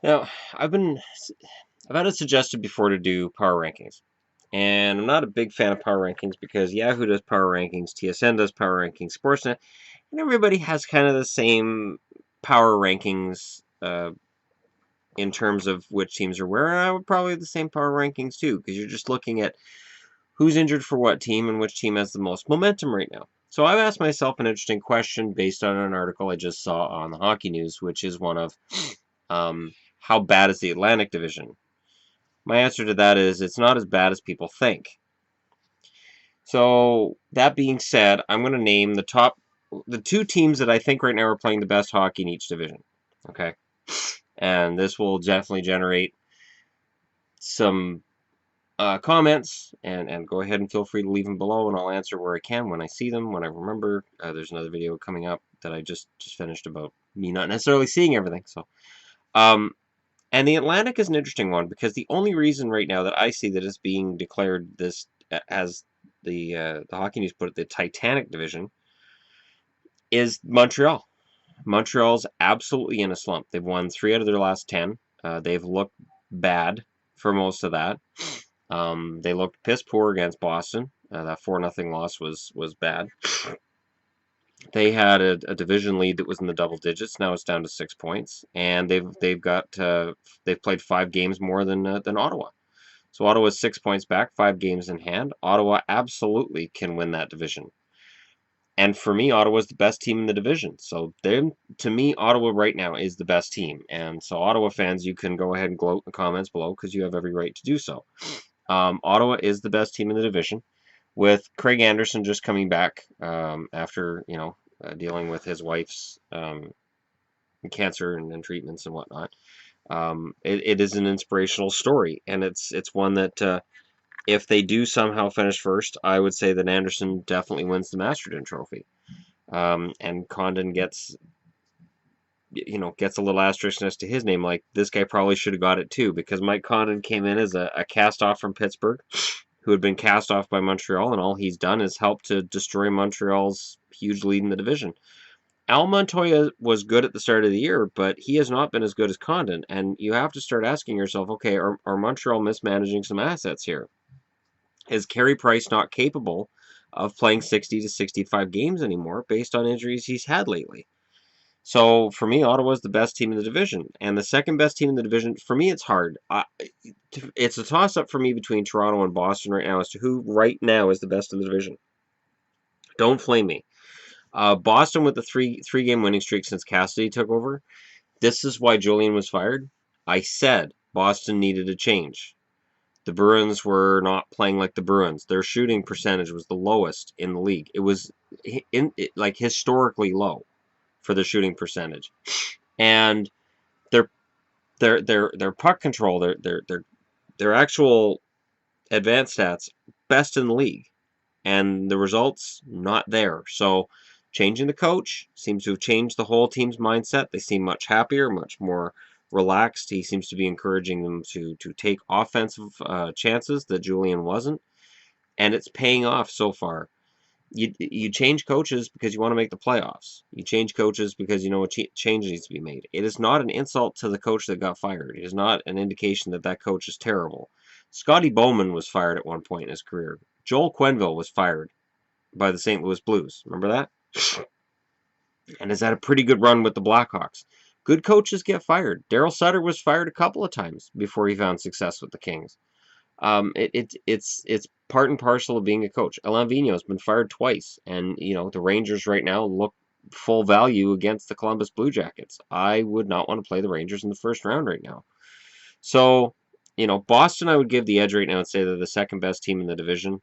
Now, I've had it suggested before to do power rankings, and I'm not a big fan of power rankings because Yahoo does power rankings, TSN does power rankings, Sportsnet, and everybody has kind of the same power rankings in terms of which teams are where. And I would probably have the same power rankings too, because you're just looking at who's injured for what team and which team has the most momentum right now. So I've asked myself an interesting question based on an article I just saw on the Hockey News, which is one of how bad is the Atlantic Division? My answer to that is it's not as bad as people think. So that being said, I'm going to name the two teams that I think right now are playing the best hockey in each division. Okay, and this will definitely generate some comments, and go ahead and feel free to leave them below, and I'll answer where I can when I see them, when I remember. There's another video coming up that I just finished about me not necessarily seeing everything. So, um, and the Atlantic is an interesting one because the only reason right now that I see that it's being declared this as the Hockey News put it, the Titanic division, is Montreal. Montreal's absolutely in a slump. They've won 3 out of their last 10. They've looked bad for most of that. They looked piss poor against Boston. That 4-0 loss was bad. They had a division lead that was in the double digits. Now it's down to 6 points, and they've played 5 games more than Ottawa. So Ottawa's 6 points back, 5 games in hand. Ottawa absolutely can win that division. And for me, Ottawa's the best team in the division. So to me, Ottawa right now is the best team. And so Ottawa fans, you can go ahead and gloat in the comments below because you have every right to do so. Ottawa is the best team in the division, with Craig Anderson just coming back after dealing with his wife's cancer and treatments and whatnot. It is an inspirational story, and it's one that if they do somehow finish first, I would say that Anderson definitely wins the Masterton Trophy, and Condon gets a little asterisk next to his name. Like, this guy probably should have got it too, because Mike Condon came in as a cast off from Pittsburgh, who had been cast off by Montreal, and all he's done is help to destroy Montreal's huge lead in the division. Al Montoya was good at the start of the year, but he has not been as good as Condon, and you have to start asking yourself, okay, are Montreal mismanaging some assets here? Is Carey Price not capable of playing 60 to 65 games anymore based on injuries he's had lately? So for me, Ottawa's the best team in the division, and the second best team in the division. For me, it's hard. It's a toss-up for me between Toronto and Boston right now as to who right now is the best in the division. Don't flame me. Boston with the three game winning streak since Cassidy took over. This is why Julian was fired. I said Boston needed a change. The Bruins were not playing like the Bruins. Their shooting percentage was the lowest in the league. It was like historically low for the shooting percentage, and their their puck control, their actual advanced stats, best in the league, and the results not there. So changing the coach seems to have changed the whole team's mindset. They seem much happier, much more relaxed. He seems to be encouraging them to take offensive chances that Julian wasn't, and it's paying off so far. You change coaches because you want to make the playoffs. You change coaches because you know a change needs to be made. It is not an insult to the coach that got fired. It is not an indication that that coach is terrible. Scotty Bowman was fired at one point in his career. Joel Quenneville was fired by the St. Louis Blues. Remember that? And has had a pretty good run with the Blackhawks. Good coaches get fired. Daryl Sutter was fired a couple of times before he found success with the Kings. It's part and parcel of being a coach. Alain Vigneault has been fired twice, and the Rangers right now look full value against the Columbus Blue Jackets. I would not want to play the Rangers in the first round right now. So, Boston, I would give the edge right now and say they're the second best team in the division.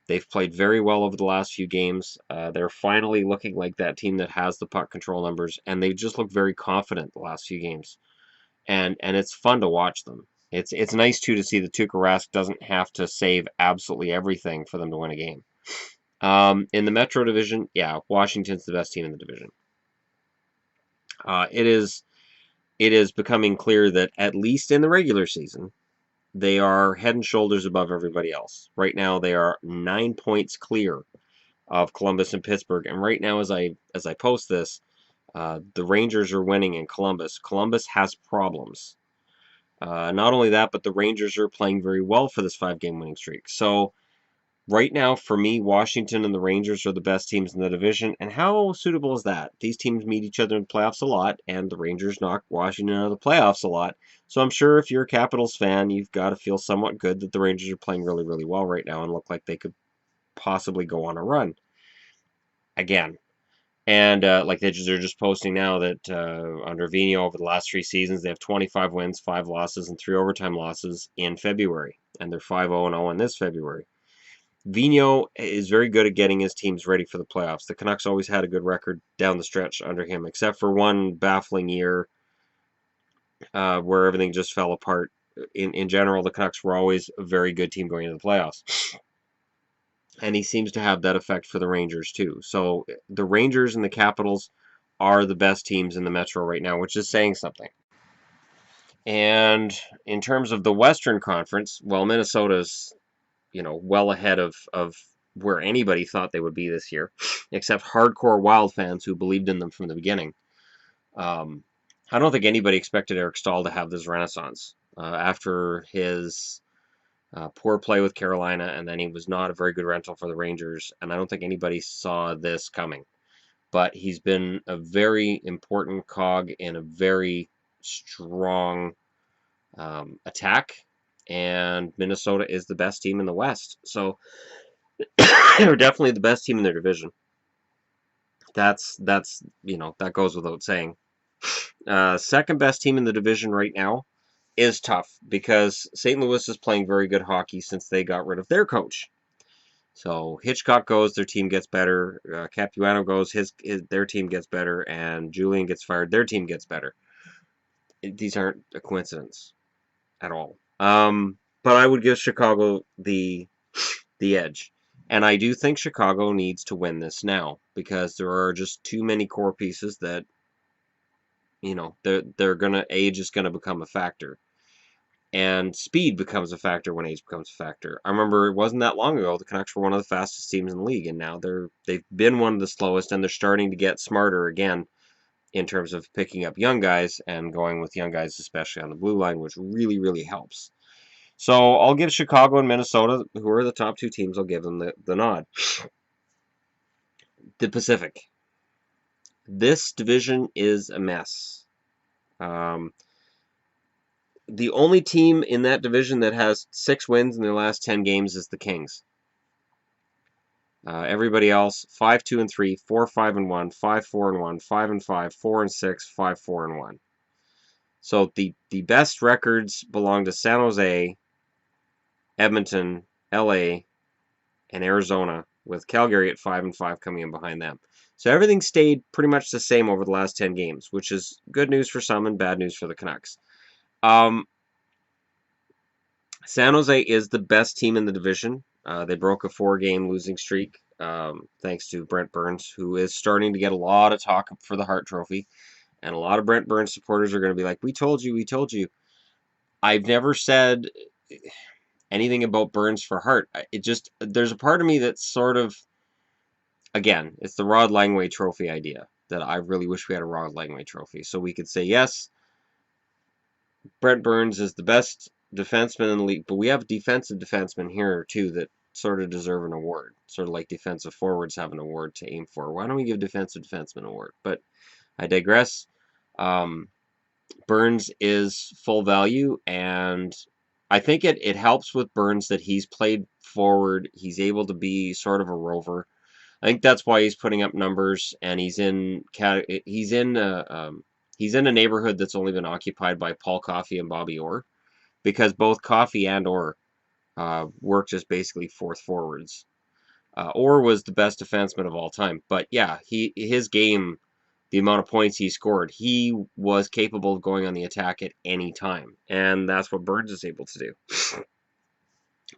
They've played very well over the last few games. They're finally looking like that team that has the puck control numbers, and they just look very confident the last few games. And it's fun to watch them. It's nice too to see that Tuukka Rask doesn't have to save absolutely everything for them to win a game. In the Metro Division, yeah, Washington's the best team in the division. It is becoming clear that at least in the regular season, they are head and shoulders above everybody else. Right now, they are 9 points clear of Columbus and Pittsburgh. And right now, as I post this, The Rangers are winning in Columbus. Columbus has problems. Not only that, but the Rangers are playing very well for this 5-game winning streak. So right now, for me, Washington and the Rangers are the best teams in the division. And how suitable is that? These teams meet each other in the playoffs a lot, and the Rangers knock Washington out of the playoffs a lot. So I'm sure if you're a Capitals fan, you've got to feel somewhat good that the Rangers are playing really, really well right now and look like they could possibly go on a run again. And like they're just posting now that under Vino over the last 3 seasons, they have 25 wins, 5 losses, and 3 overtime losses in February. And they're 5-0-0 in this February. Vino is very good at getting his teams ready for the playoffs. The Canucks always had a good record down the stretch under him, except for one baffling year where everything just fell apart. In general, the Canucks were always a very good team going into the playoffs. And he seems to have that effect for the Rangers too. So the Rangers and the Capitals are the best teams in the Metro right now, which is saying something. And in terms of the Western Conference, well, Minnesota's, well ahead of where anybody thought they would be this year, except hardcore Wild fans who believed in them from the beginning. I don't think anybody expected Eric Staal to have this renaissance after his poor play with Carolina, and then he was not a very good rental for the Rangers, and I don't think anybody saw this coming. But he's been a very important cog in a very strong attack, and Minnesota is the best team in the West. So they're definitely the best team in their division. That's that goes without saying. Second best team in the division right now is tough because St. Louis is playing very good hockey since they got rid of their coach. So Hitchcock goes, their team gets better. Capuano goes, their team gets better, and Julian gets fired, their team gets better. These aren't a coincidence at all. But I would give Chicago the edge. And I do think Chicago needs to win this now because there are just too many core pieces that, they're gonna age is gonna become a factor. And speed becomes a factor when age becomes a factor. I remember it wasn't that long ago the Canucks were one of the fastest teams in the league, and now they've been one of the slowest, and they're starting to get smarter again in terms of picking up young guys and going with young guys, especially on the blue line, which really, really helps. So I'll give Chicago and Minnesota, who are the top 2 teams, I'll give them the nod. The Pacific. This division is a mess. The only team in that division that has 6 wins in their last 10 games is the Kings. Everybody else 5-2-3, 4-5-1, 5-4-1, 5-5, 4-6, 5-4-1. So the best records belong to San Jose, Edmonton, LA, and Arizona, with Calgary at 5-5 coming in behind them. So everything stayed pretty much the same over the last 10 games, which is good news for some and bad news for the Canucks. San Jose is the best team in the division. They broke a 4-game losing streak thanks to Brent Burns, who is starting to get a lot of talk for the Hart Trophy. And a lot of Brent Burns supporters are going to be like, we told you, we told you. I've never said anything about Burns for Hart. There's a part of me that's sort of, again, it's the Rod Langway Trophy idea that I really wish we had a Rod Langway Trophy. So we could say, yes, Brent Burns is the best defenseman in the league, but we have defensive defensemen here too that sort of deserve an award. Sort of like defensive forwards have an award to aim for. Why don't we give defensive defenseman an award? But I digress. Burns is full value, and I think it helps with Burns that he's played forward. He's able to be sort of a rover. I think that's why he's putting up numbers, and he's in a neighborhood that's only been occupied by Paul Coffey and Bobby Orr, because both Coffey and Orr worked as basically fourth forwards. Orr was the best defenseman of all time, but yeah, his game, the amount of points he scored, he was capable of going on the attack at any time, and that's what Burns is able to do.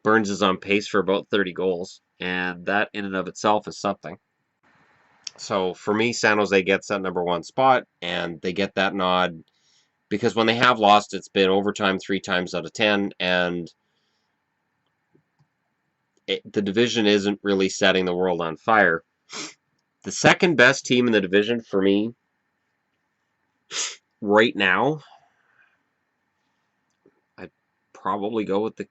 Burns is on pace for about 30 goals, and that in and of itself is something. So for me, San Jose gets that number 1 spot, and they get that nod because when they have lost, it's been overtime 3 times out of 10, and the division isn't really setting the world on fire. The second best team in the division for me Right now, I'd probably go with the.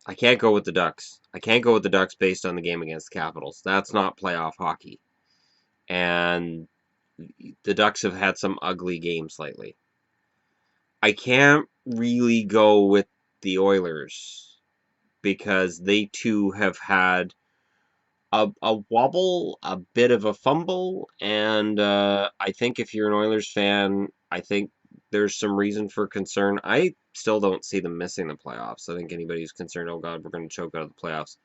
I can't go with the Ducks. I can't go with the Ducks based on the game against the Capitals. That's not playoff hockey. And the Ducks have had some ugly games lately. I can't really go with the Oilers because they too have had a wobble, a bit of a fumble, and I think if you're an Oilers fan, I think there's some reason for concern. I still don't see them missing the playoffs. I think anybody who's concerned, oh God, we're going to choke out of the playoffs.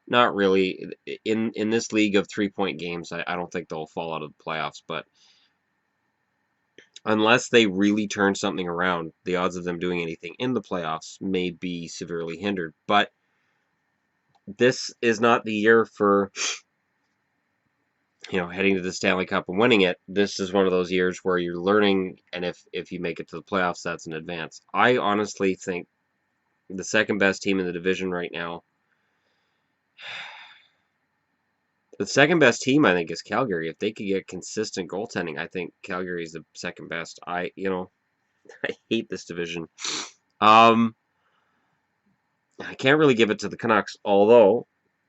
Not really. In this league of 3-point games, I don't think they'll fall out of the playoffs, but unless they really turn something around, the odds of them doing anything in the playoffs may be severely hindered. But this is not the year for heading to the Stanley Cup and winning it. This is one of those years where you're learning, and if you make it to the playoffs, that's an advance. I honestly think the second best team in the division right now, the second best team, I think, is Calgary. If they could get consistent goaltending, I think Calgary is the second best. I hate this division. I can't really give it to the Canucks, although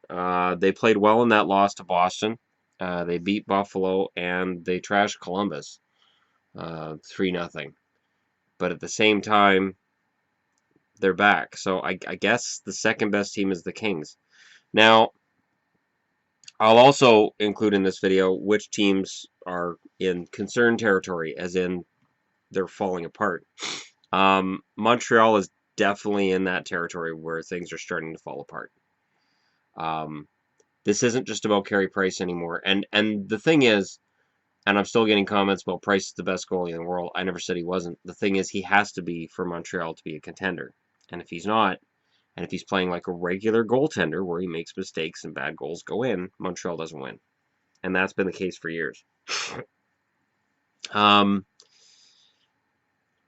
they played well in that loss to Boston. They beat Buffalo and they trashed Columbus 3-0. But at the same time, they're back. So I guess the second best team is the Kings. Now, I'll also include in this video which teams are in concern territory, as in they're falling apart. Montreal is definitely in that territory where things are starting to fall apart. This isn't just about Carey Price anymore. And the thing is, and I'm still getting comments about Price is the best goalie in the world. I never said he wasn't. The thing is, he has to be for Montreal to be a contender. And if he's not, and if he's playing like a regular goaltender where he makes mistakes and bad goals go in, Montreal doesn't win. And that's been the case for years. I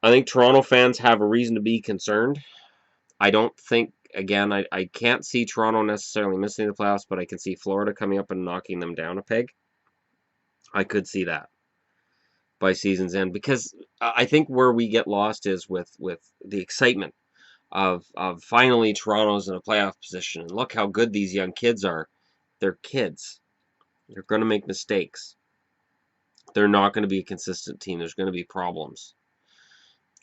think Toronto fans have a reason to be concerned. I don't think, again, I can't see Toronto necessarily missing the playoffs, but I can see Florida coming up and knocking them down a peg. I could see that by season's end, because I think where we get lost is with the excitement of finally Toronto's in a playoff position, and look how good these young kids are. They're kids. They're going to make mistakes. They're not going to be a consistent team. There's going to be problems.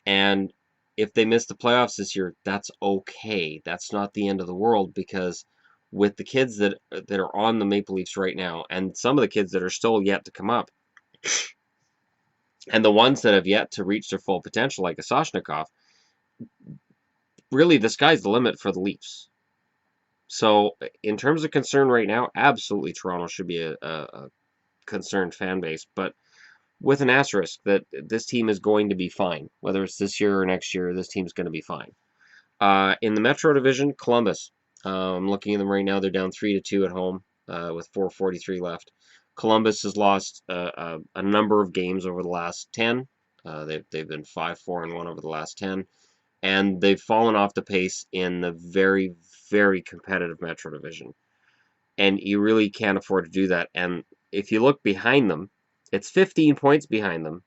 And if they miss the playoffs this year, that's okay. That's not the end of the world, because with the kids that are on the Maple Leafs right now, and some of the kids that are still yet to come up, and the ones that have yet to reach their full potential, like a Soshnikov, really the sky's the limit for the Leafs. So in terms of concern right now, absolutely Toronto should be a concerned fan base, but with an asterisk that this team is going to be fine. Whether it's this year or next year, this team's going to be fine. In the Metro Division, Columbus. I'm looking at them right now. They're down 3-2 at home with 4:43 left. Columbus has lost a number of games over the last 10. They've been 5-4-1 over the last 10. And they've fallen off the pace in the very, very competitive Metro Division. And you really can't afford to do that. And if you look behind them, it's 15 points behind them,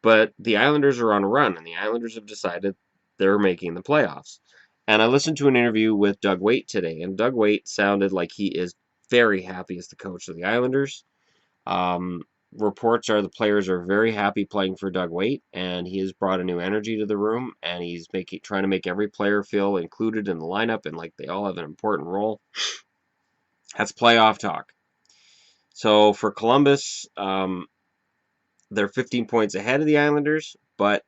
but the Islanders are on a run, and the Islanders have decided they're making the playoffs. And I listened to an interview with Doug Weight today, and Doug Weight sounded like he is very happy as the coach of the Islanders. Reports are the players are very happy playing for Doug Weight, and he has brought a new energy to the room, and he's trying to make every player feel included in the lineup and like they all have an important role. That's playoff talk. So for Columbus, they're 15 points ahead of the Islanders, but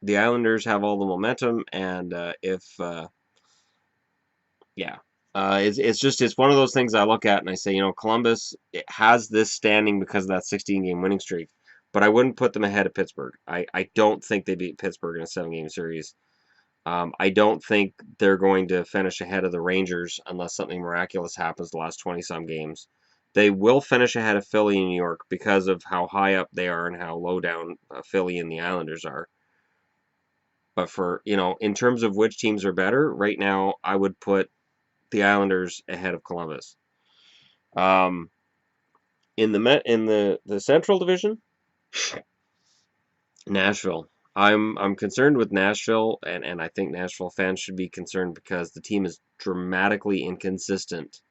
the Islanders have all the momentum, and it's one of those things I look at and I say, Columbus it has this standing because of that 16-game winning streak, but I wouldn't put them ahead of Pittsburgh. I don't think they beat Pittsburgh in a 7-game series. I don't think they're going to finish ahead of the Rangers unless something miraculous happens the last 20-some games. They will finish ahead of Philly and New York because of how high up they are and how low down Philly and the Islanders are. But in terms of which teams are better, right now I would put the Islanders ahead of Columbus. In the Central Division, Nashville. I'm concerned with Nashville, and I think Nashville fans should be concerned because the team is dramatically inconsistent.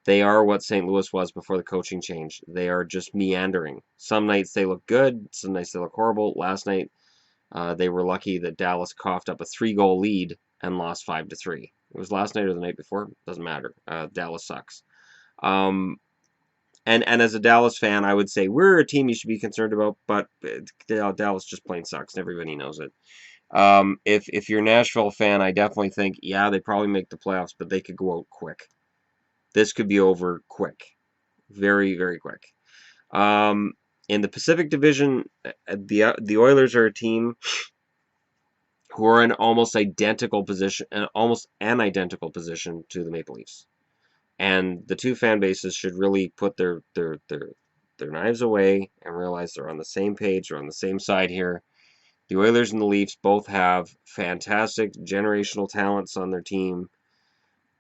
They are what St. Louis was before the coaching change. They are just meandering. Some nights they look good, some nights they look horrible. Last night, they were lucky that Dallas coughed up a 3-goal lead and lost 5-3. It was last night or the night before, doesn't matter. Dallas sucks. Um, and as a Dallas fan, I would say we're a team you should be concerned about, but Dallas just plain sucks, and everybody knows it. If you're a Nashville fan, I definitely think, yeah, they probably make the playoffs, but they could go out quick. This could be over quick, very, very quick. Um, in the Pacific Division, the Oilers are a team who are in almost an identical position to the Maple Leafs. And the two fan bases should really put their knives away and realize they're on the same page, they're on the same side here. The Oilers and the Leafs both have fantastic generational talents on their team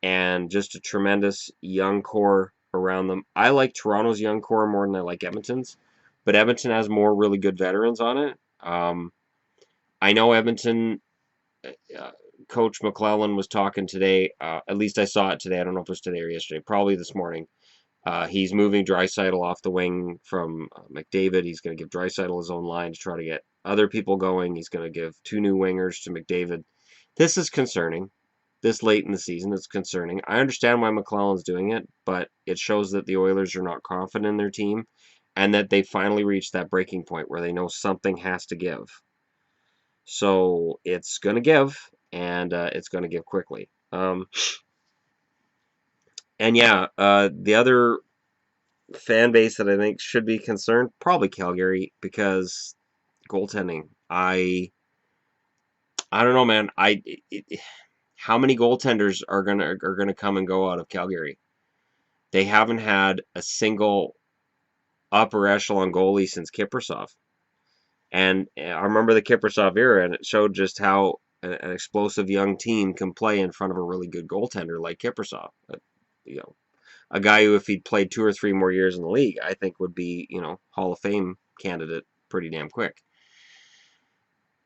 and just a tremendous young core around them. I like Toronto's young core more than I like Edmonton's, but Edmonton has more really good veterans on it. I know Edmonton uh, Coach McClellan was talking today. At least I saw it today. I don't know if it was today or yesterday. Probably this morning. He's moving Draisaitl off the wing from McDavid. He's going to give Draisaitl his own line to try to get other people going. He's going to give 2 new wingers to McDavid. This is concerning. This late in the season, it's concerning. I understand why McClellan's doing it, but it shows that the Oilers are not confident in their team and that they finally reached that breaking point where they know something has to give. So it's going to give, and it's going to give quickly. And yeah, the other fan base that I think should be concerned, probably Calgary, because goaltending. I don't know, man. How many goaltenders are gonna come and go out of Calgary? They haven't had a single upper echelon goalie since Kiprasov. And I remember the Kiprasov era, and it showed just how an explosive young team can play in front of a really good goaltender like Kiprasov. You know, a guy who, if he'd played 2 or 3 more years in the league, I think would be, Hall of Fame candidate pretty damn quick.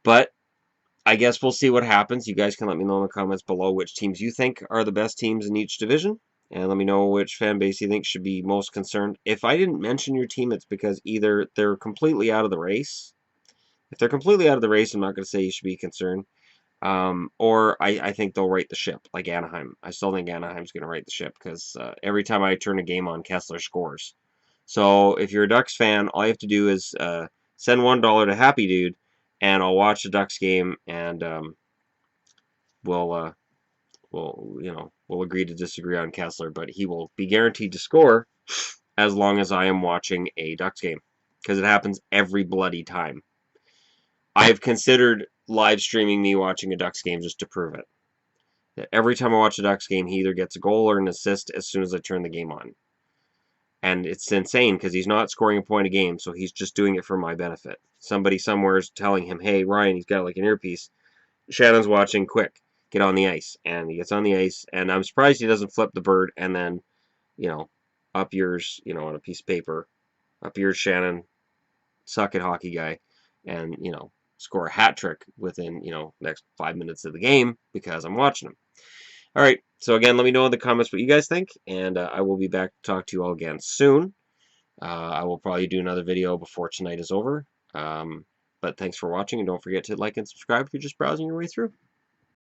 But I guess we'll see what happens. You guys can let me know in the comments below which teams you think are the best teams in each division. And let me know which fan base you think should be most concerned. If I didn't mention your team, it's because either they're completely out of the race. If they're completely out of the race, I'm not going to say you should be concerned. Or I think they'll right the ship, like Anaheim. I still think Anaheim's going to right the ship because every time I turn a game on, Kessler scores. So if you're a Ducks fan, all you have to do is send $1 to Happy Dude, and I'll watch the Ducks game, and we'll we'll agree to disagree on Kessler, but he will be guaranteed to score as long as I am watching a Ducks game because it happens every bloody time. I've considered live streaming me watching a Ducks game just to prove it. That every time I watch a Ducks game, he either gets a goal or an assist as soon as I turn the game on. And it's insane because he's not scoring a point a game, so he's just doing it for my benefit. Somebody somewhere is telling him, hey, Ryan, he's got like an earpiece. Shannon's watching, quick, get on the ice. And he gets on the ice, and I'm surprised he doesn't flip the bird and then, up yours, on a piece of paper. Up yours, Shannon, suck it, hockey guy. And, score a hat trick within, next 5 minutes of the game because I'm watching him. All right. So again, let me know in the comments what you guys think, and I will be back to talk to you all again soon. I will probably do another video before tonight is over. But thanks for watching, and don't forget to like and subscribe if you're just browsing your way through.